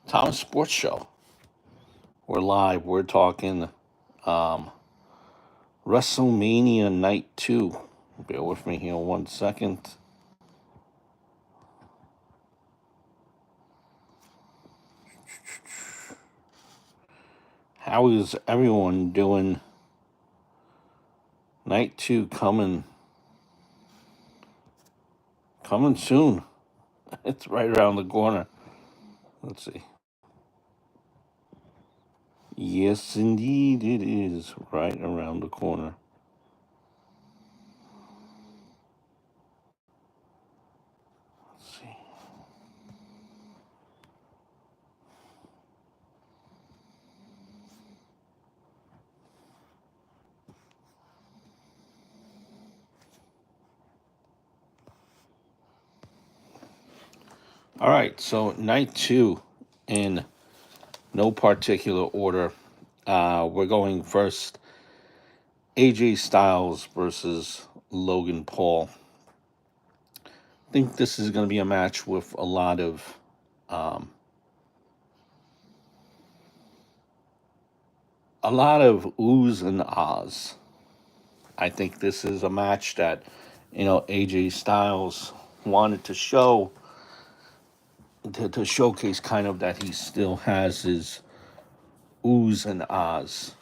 Thomas Sports Show. We're live. We're talking um, WrestleMania Night 2. Bear with me here 1 second. How is everyone doing? Night 2 coming soon. It's right around the corner. Let's see. Yes, indeed, it is right around the corner. Let's see. All right, so Night 2 in no particular order. We're going first AJ Styles versus Logan Paul. I think this is going to be a match with a lot of oohs and ahs. I think this is a match that AJ Styles wanted to show to showcase kind of that he still has his oohs and ahs,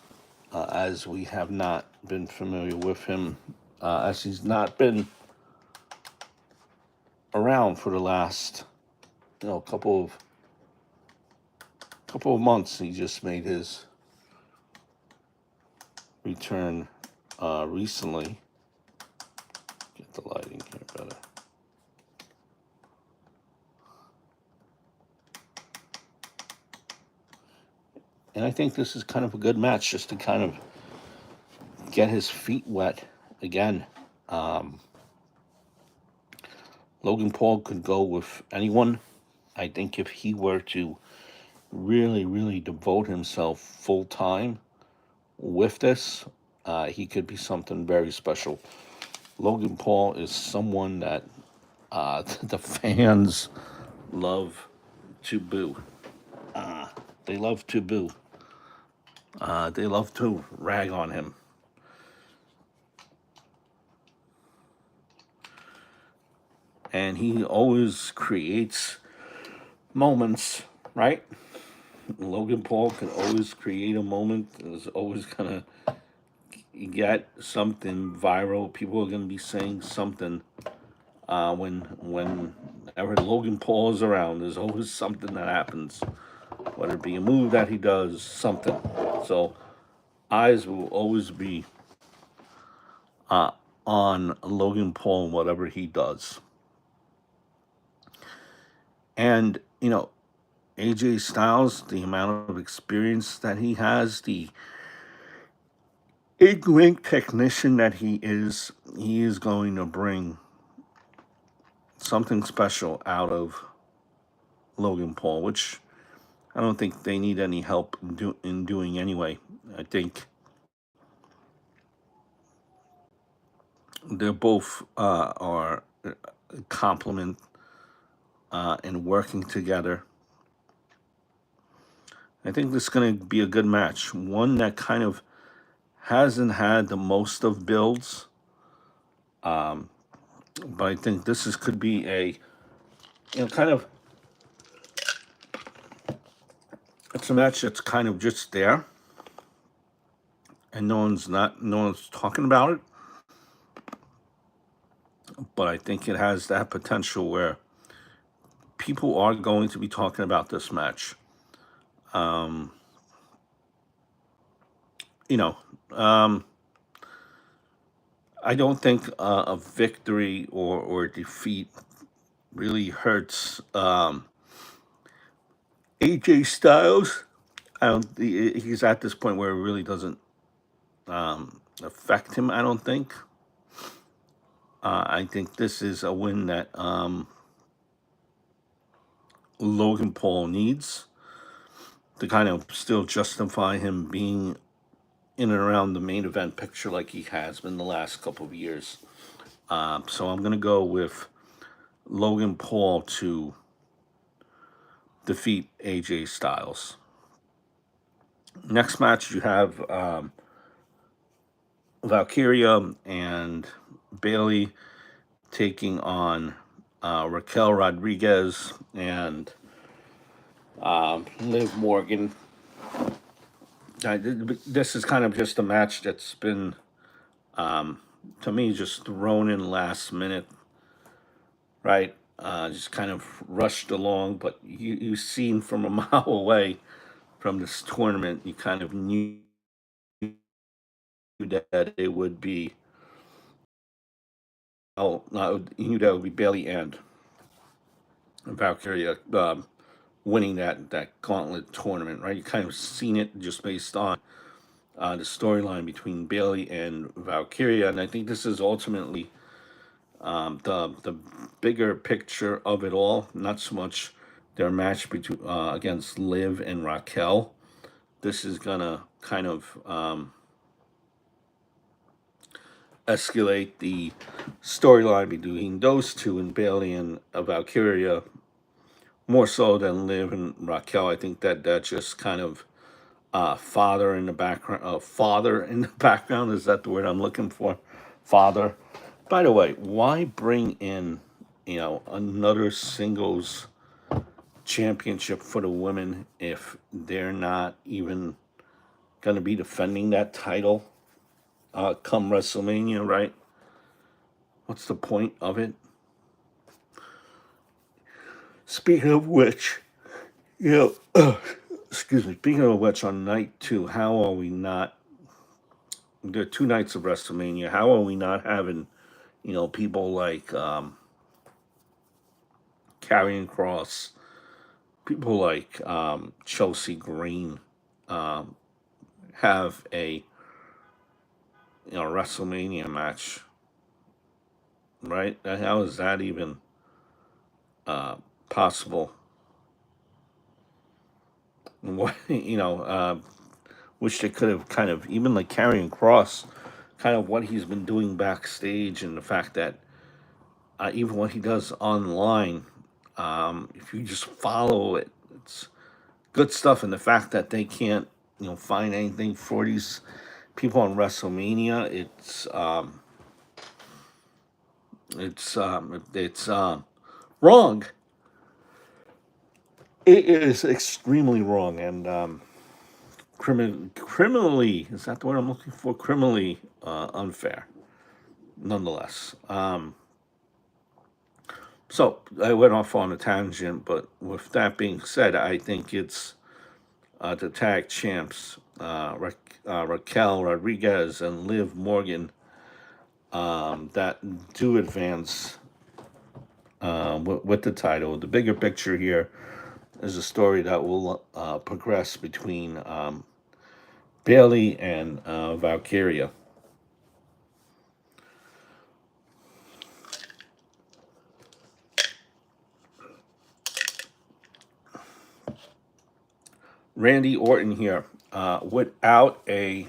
as we have not been familiar with him, as he's not been around for the last couple of months. He just made his return recently. Get the lighting here better. And I think this is kind of a good match just to kind of get his feet wet again. Logan Paul could go with anyone. I think if he were to really, really devote himself full time with this, he could be something very special. Logan Paul is someone that the fans love to boo. They love to boo. They love to rag on him. And he always creates moments, right? Logan Paul can always create a moment. Is always gonna get something viral. People are gonna be saying something whenever Logan Paul is around. There's always something that happens, whether it be a move that he does, something. So eyes will always be on Logan Paul and whatever he does. And AJ Styles, the amount of experience that he has, the in-ring technician that he is going to bring something special out of Logan Paul, which I don't think they need any help in doing anyway. I think they're both are complement and working together. I think this is going to be a good match. One that kind of hasn't had the most of builds, but I think this could be a kind of, it's a match that's kind of just there, and no one's talking about it. But I think it has that potential where people are going to be talking about this match. Um, you know, um, I don't think a victory or defeat really hurts AJ Styles. I don't. He's at this point where it really doesn't affect him. I don't think. I think this is a win that Logan Paul needs to kind of still justify him being in and around the main event picture like he has been the last couple of years. So I'm going to go with Logan Paul to defeat AJ Styles. Next match, you have Valkyria and Bailey taking on Raquel Rodriguez and Liv Morgan. This is kind of just a match that's been, to me, just thrown in last minute, right? Just kind of rushed along, but you seen from a mile away from this tournament, you kind of knew that it would be, you knew that it would be Bailey and Valkyria winning that gauntlet tournament, right? You kind of seen it just based on the storyline between Bailey and Valkyria, and I think this is ultimately the bigger picture of it all. Not so much their match between against Liv and Raquel. This is gonna kind of escalate the storyline between those two and Bailey and Valkyria more so than Liv and Raquel. I think that just kind of father in the background. Father in the background, is that the word I'm looking for? Father. By the way, why bring in another singles championship for the women if they're not even going to be defending that title come WrestleMania, right? What's the point of it? Speaking of which, excuse me. Speaking of which, on night 2, how are we not? There are 2 nights of WrestleMania. How are we not having, people like Karrion Cross, people like Chelsea Green, have a WrestleMania match, right? How is that even possible? What wish they could have kind of even like Karrion Cross, kind of what he's been doing backstage, and the fact that even what he does online, if you just follow it, it's good stuff. And the fact that they can't, find anything for these people on WrestleMania, it's wrong. It is extremely wrong, and criminally, is that the word I'm looking for? Criminally unfair, nonetheless. So I went off on a tangent, but with that being said, I think it's the tag champs, Raquel Rodriguez and Liv Morgan, that do advance with the title. The bigger picture here is a story that will progress between Bailey and Valkyria. Randy Orton here, without a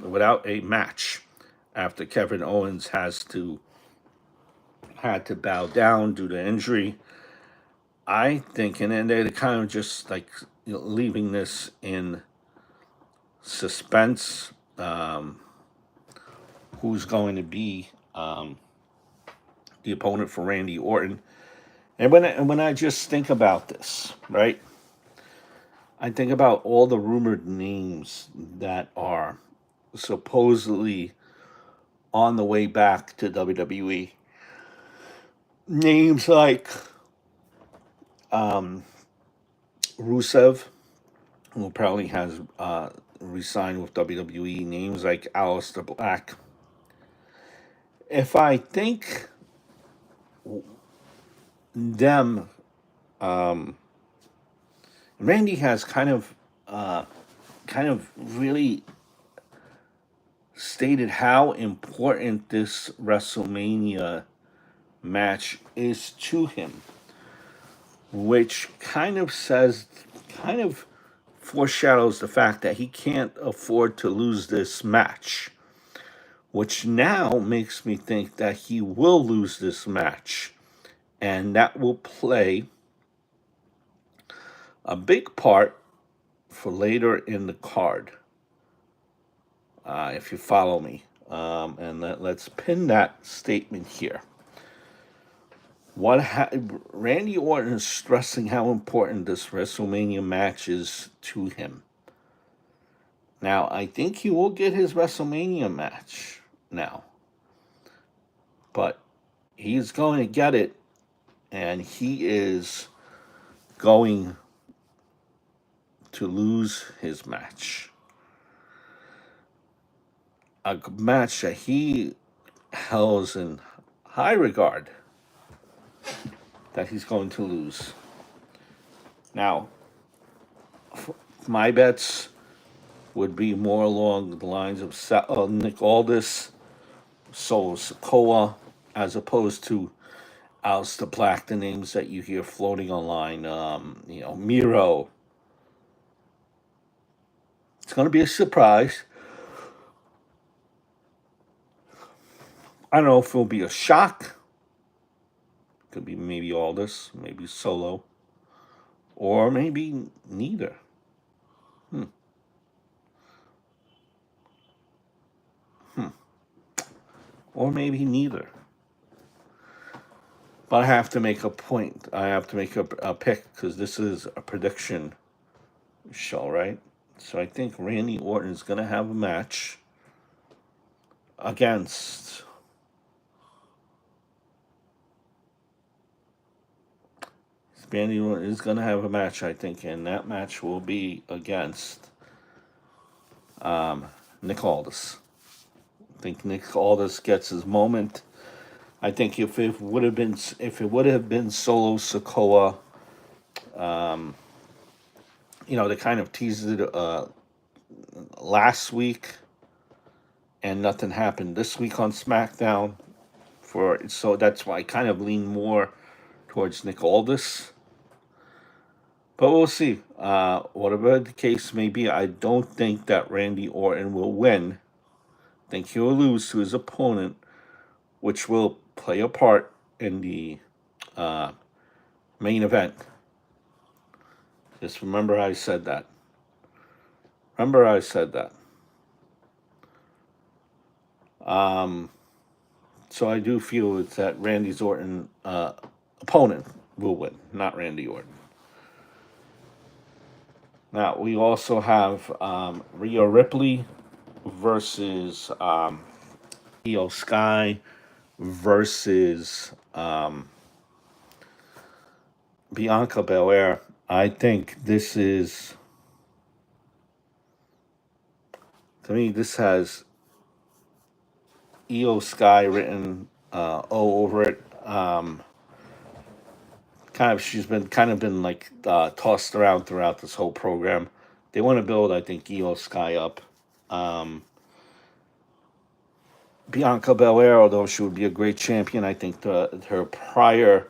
without a match, after Kevin Owens had to bow down due to injury. I think, and then they're kind of just like leaving this in suspense. Who's going to be the opponent for Randy Orton? And when I just think about this, right? I think about all the rumored names that are supposedly on the way back to WWE. Names like Rusev, who probably has resigned with WWE. Names like Aleister Black. If I think them, Randy has kind of really stated how important this WrestleMania match is to him, which kind of foreshadows the fact that he can't afford to lose this match, which now makes me think that he will lose this match, and that will play A big part for later in the card, if you follow me. And let's pin that statement here. Randy Orton is stressing how important this WrestleMania match is to him. Now, I think he will get his WrestleMania match now, but he's going to get it, and he is going to lose his match. A match that he held in high regard, that he's going to lose. Now, my bets would be more along the lines of Nick Aldis, Solo Sikoa, as opposed to Aleister Black, the names that you hear floating online. Miro. It's going to be a surprise. I don't know if it'll be a shock. Could be maybe Aldis, maybe Solo, or maybe neither. Or maybe neither. But I have to make a point. I have to make a pick because this is a prediction show, right? So I think Randy Orton is going to have a match against Randy Orton is going to have a match, I think, and that match will be against Nick Aldis. I think Nick Aldis gets his moment. I think if it would have been Solo Sikoa, they kind of teased it last week, and nothing happened this week on SmackDown. So that's why I kind of lean more towards Nick Aldis. But we'll see. Whatever the case may be, I don't think that Randy Orton will win. I think he will lose to his opponent, which will play a part in the main event. Just remember I said that. So I do feel it's that Randy Orton opponent will win, not Randy Orton. Now, we also have Rhea Ripley versus Io Sky versus Bianca Belair. I think this is, to me, this has Io Sky written all over it. She's been like tossed around throughout this whole program. They want to build, I think, Io Sky up. Bianca Belair, although she would be a great champion, I think her prior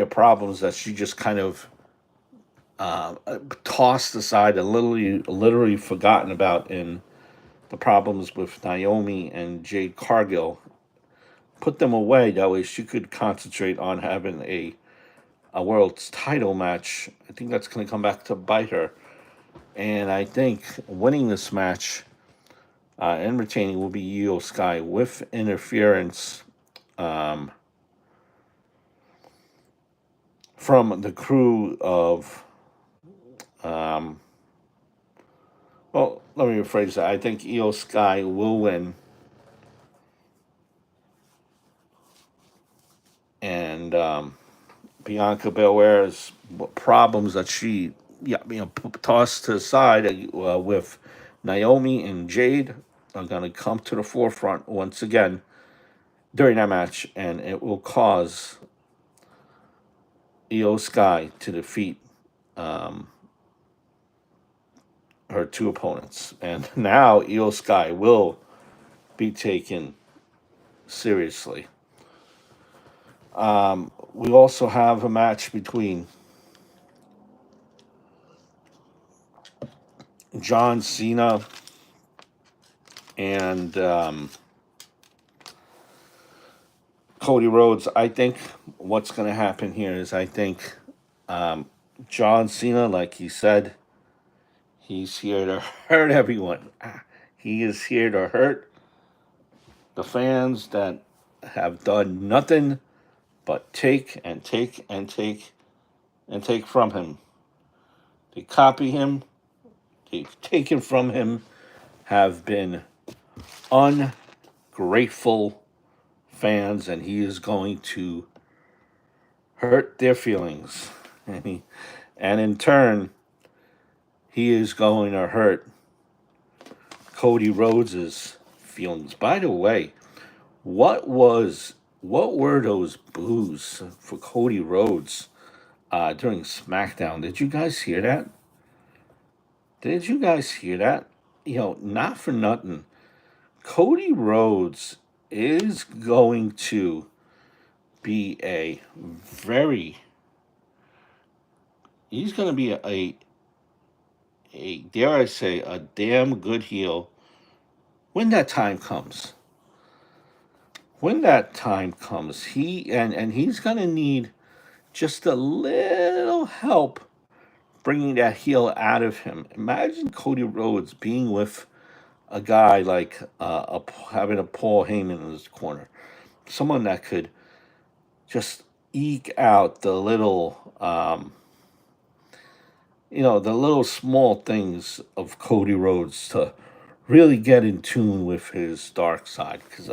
problems that she just kind of tossed aside and literally forgotten about in the problems with Naomi and Jade Cargill, put them away. That way she could concentrate on having a world's title match. I think that's going to come back to bite her. And I think winning this match and retaining will be Io Sky with interference from the crew of... well, let me rephrase that. I think Io Sky will win. And Bianca Belair's problems that she tossed to the side with Naomi and Jade are going to come to the forefront once again during that match, and it will cause Io Sky to defeat her two opponents. And now Io Sky will be taken seriously. We also have a match between John Cena and Cody Rhodes, I think what's going to happen here is I think um, John Cena, like he said, he's here to hurt everyone. He is here to hurt the fans that have done nothing but take and take and take and take from him. They copy him, they've taken from him, have been ungrateful fans, and he is going to hurt their feelings. And in turn, he is going to hurt Cody Rhodes's feelings. By the way, what were those boos for Cody Rhodes during SmackDown? Did you guys hear that? Did you guys hear that? Not for nothing. Cody Rhodes is going to be a very he's going to be a dare I say a damn good heel when that time comes. When that time comes, he's going to need just a little help bringing that heel out of him. Imagine Cody Rhodes being with a guy like having a Paul Heyman in his corner, someone that could just eke out the little, the little small things of Cody Rhodes to really get in tune with his dark side. Because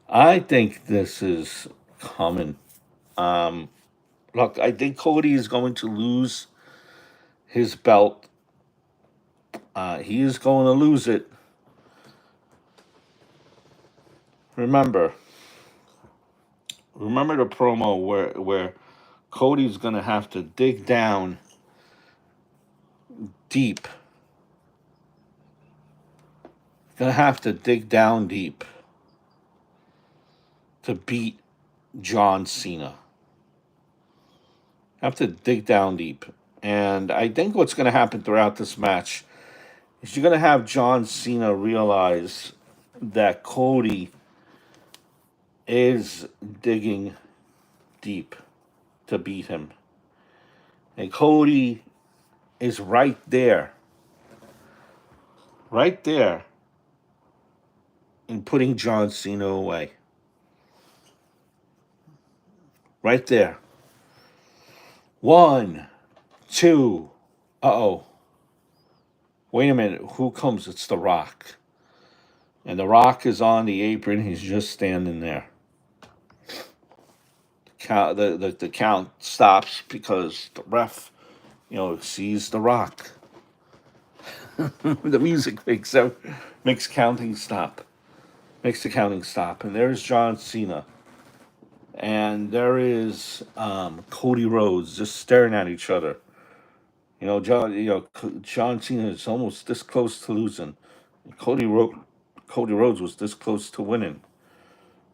I think this is coming. Um, Look, I think Cody is going to lose his belt. He is going to lose it. Remember, remember the promo where Cody's going to have to dig down deep. Going to have to dig down deep to beat John Cena. Have to dig down deep. And I think what's going to happen throughout this match is you're going to have John Cena realize that Cody is digging deep to beat him. And Cody is right there in putting John Cena away. Right there. 1, 2. Uh-oh. Wait a minute. Who comes? It's The Rock. And The Rock is on the apron. He's just standing there. The count stops because the ref, sees The Rock. The music makes counting stop. Makes the counting stop. And there's John Cena. And there is Cody Rhodes just staring at each other. John Cena is almost this close to losing. Cody Rhodes was this close to winning.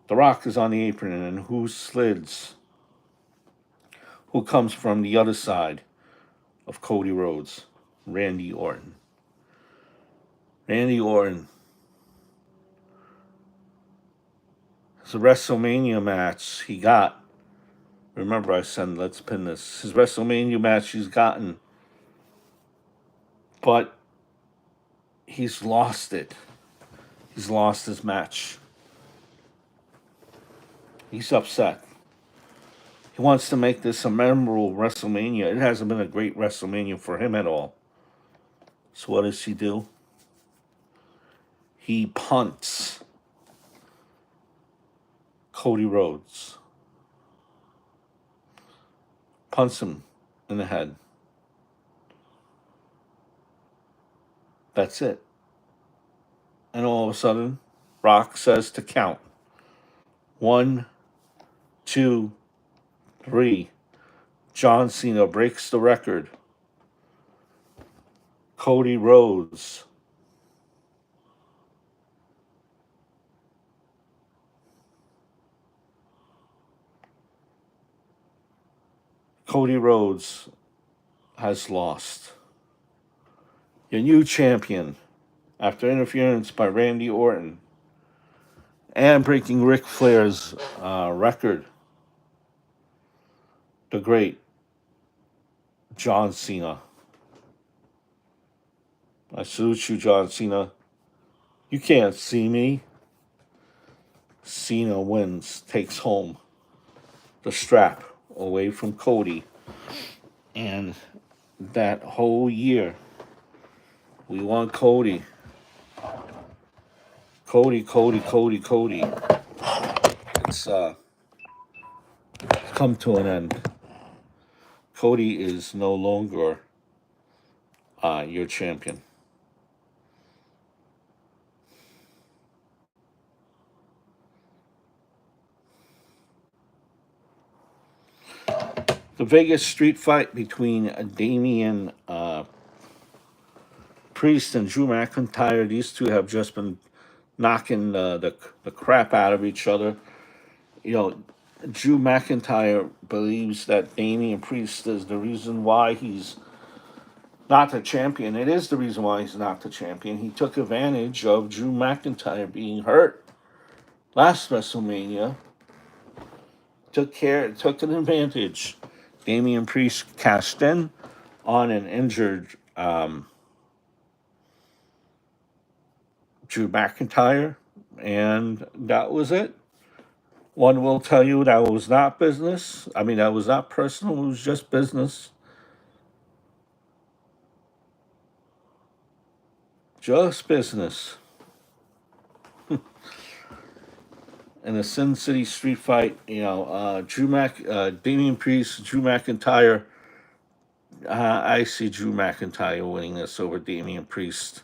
The Rock is on the apron, and who slids? Who comes from the other side of Cody Rhodes? Randy Orton. Randy Orton. It's a WrestleMania match he got. Remember, I said, let's pin this. His WrestleMania match he's gotten. But he's lost it. He's lost his match. He's upset. He wants to make this a memorable WrestleMania. It hasn't been a great WrestleMania for him at all. So what does he do? He punts Cody Rhodes. Punts him in the head. That's it. And all of a sudden, Rock says to count. 1, 2, 3. John Cena breaks the record. Cody Rhodes has lost. Your new champion, after interference by Randy Orton, and breaking Ric Flair's record, the great John Cena. I salute you, John Cena. You can't see me. Cena wins, takes home the strap away from Cody. And that whole year, we want Cody. Cody, Cody, Cody, Cody. It's come to an end. Cody is no longer your champion. The Vegas street fight between Damian Priest and Drew McIntyre. These two have just been knocking the crap out of each other. You know, Drew McIntyre believes that Damian Priest is the reason why he's not the champion. It is the reason why he's not the champion. He took advantage of Drew McIntyre being hurt last WrestleMania. Took an advantage. Damian Priest cashed in on an injured Drew McIntyre, and that was it. One will tell you that was not business. I mean, that was not personal. It was just business. Just business. In a Sin City street fight, Damian Priest, Drew McIntyre. I see Drew McIntyre winning this over Damian Priest.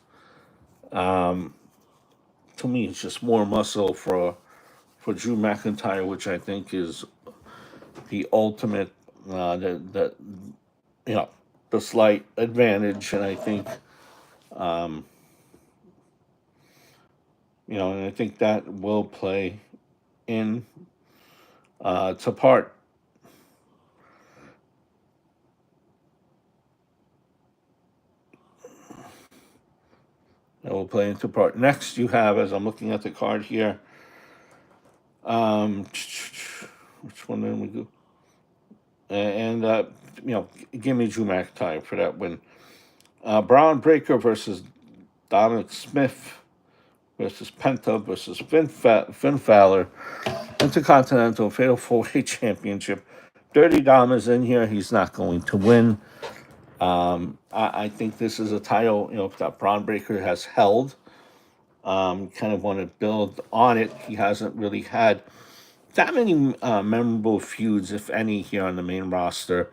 To me, it's just more muscle for Drew McIntyre, which I think is the ultimate, you know, the slight advantage, and I think, and I think that will play in to part. That will play into part. Next, you have, as I'm looking at the card here, which one did we do? And give me Drew McIntyre for that win. Braun Breaker versus Dominic Smith versus Penta versus Finn Balor. Intercontinental Fatal 4-Way Championship. Dirty Dom is in here. He's not going to win. I think this is a title, that Braun Breaker has held. Kind of want to build on it. He hasn't really had that many memorable feuds, if any, here on the main roster.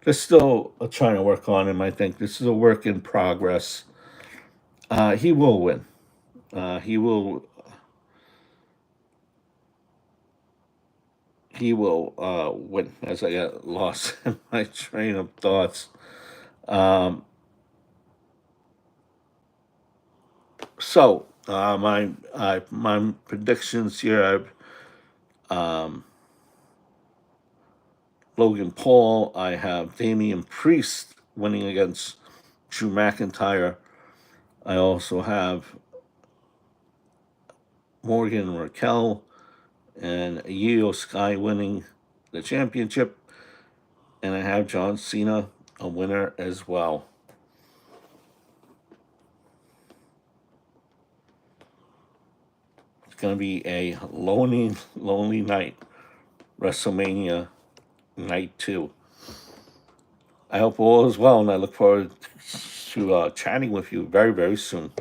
They're still trying to work on him. I think this is a work in progress. He will win. He will. He will win. As I got lost in my train of thoughts. My predictions here. Logan Paul. I have Damian Priest winning against Drew McIntyre. I also have Morgan Raquel and Io Sky winning the championship. And I have John Cena a winner as well. It's going to be a lonely night. WrestleMania Night 2. I hope all is well, and I look forward to chatting with you very, very soon.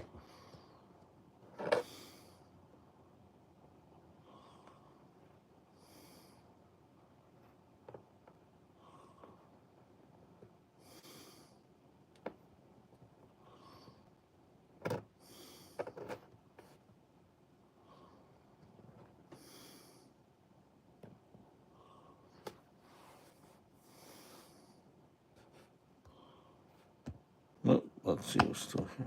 Well, let's see what's still here.